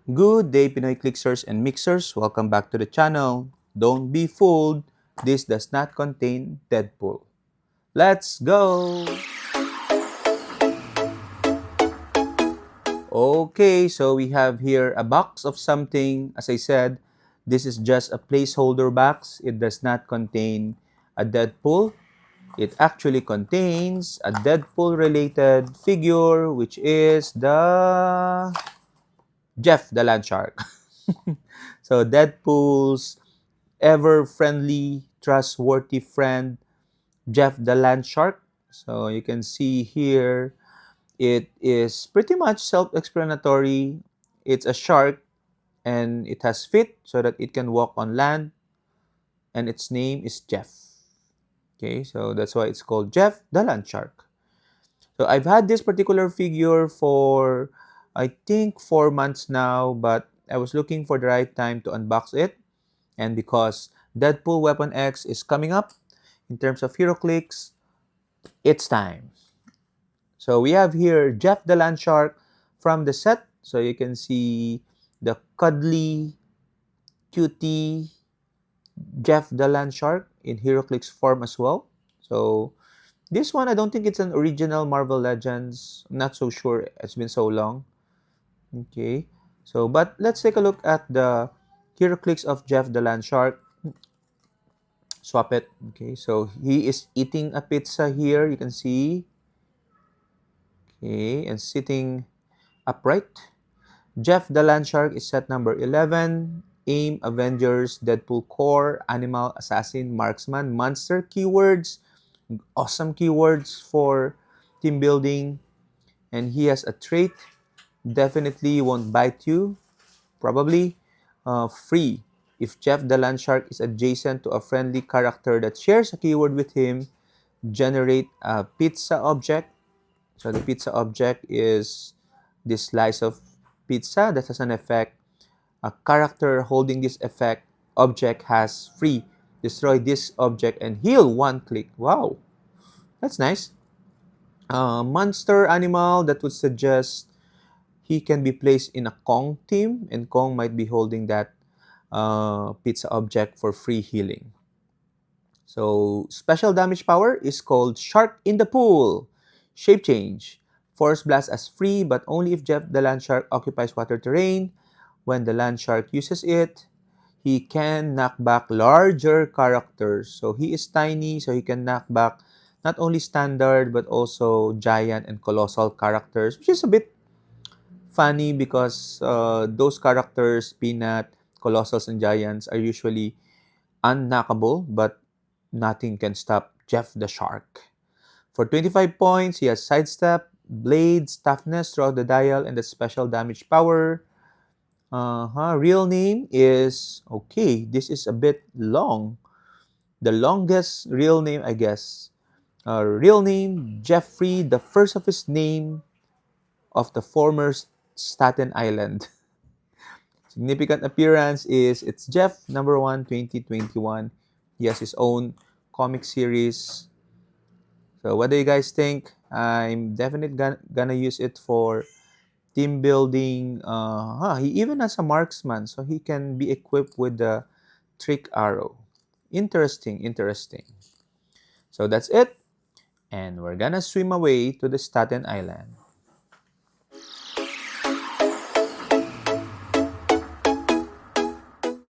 Good day, Pinoy Clicksers and Mixers. Welcome back to the channel. Don't be fooled. This does not contain Deadpool. Let's go! Okay, so we have here a box of something. As I said, this is just a placeholder box. It does not contain a Deadpool. It actually contains a Deadpool-related figure, which is the Jeff the Landshark. So Deadpool's ever-friendly, trustworthy friend, Jeff the Landshark. So you can see here, it is pretty much self-explanatory. It's a shark and it has feet so that it can walk on land, and its name is Jeff. Okay, so that's why it's called Jeff the Landshark. So I've had this particular figure for I think 4 months now, but I was looking for the right time to unbox it. And because Deadpool Weapon X is coming up in terms of Heroclix, it's time. So we have here Jeff the Landshark from the set. So you can see the cuddly, cutie Jeff the Landshark in Heroclix form as well. So this one, I don't think it's an original Marvel Legends. I'm not so sure. It's been so long. Okay. So, but let's take a look at the Heroclix of Jeff the Landshark. Swap it. Okay. So he is eating a pizza here. You can see. Okay. And sitting upright. Jeff the Landshark is set number 11. Aim, Avengers, Deadpool Core, Animal, Assassin, Marksman, Monster keywords. Awesome keywords for team building. And he has a trait. Definitely won't bite you. Probably free. If Jeff the Landshark is adjacent to a friendly character that shares a keyword with him, generate a pizza object. So the pizza object is this slice of pizza that has an effect. A character holding this effect object has free. Destroy this object and heal one click. Wow, that's nice. Monster animal that would suggest he can be placed in a Kong team, and Kong might be holding that pizza object for free healing. So special damage power is called Shark in the Pool. Shape change. Force blast as free, but only if Jeff the Landshark occupies water terrain. When the Landshark uses it, he can knock back larger characters. So he is tiny, so he can knock back not only standard but also giant and colossal characters, which is a bit funny because those characters, Peanut, Colossals, and Giants, are usually unknackable, but nothing can stop Jeff the Shark. For 25 points, he has Sidestep, Blades, Toughness throughout the dial, and the special damage power. Real name is, okay, this is a bit long. The longest real name, I guess. Real name, Jeffrey, the first of his name of the former Staten Island. Significant appearance is it's Jeff number 1 2021. He has his own comic series. So what do you guys think? I'm definitely gonna use it for team building. He even has a marksman, so he can be equipped with the trick arrow. Interesting, interesting. So that's it. And we're gonna swim away to the Staten Island.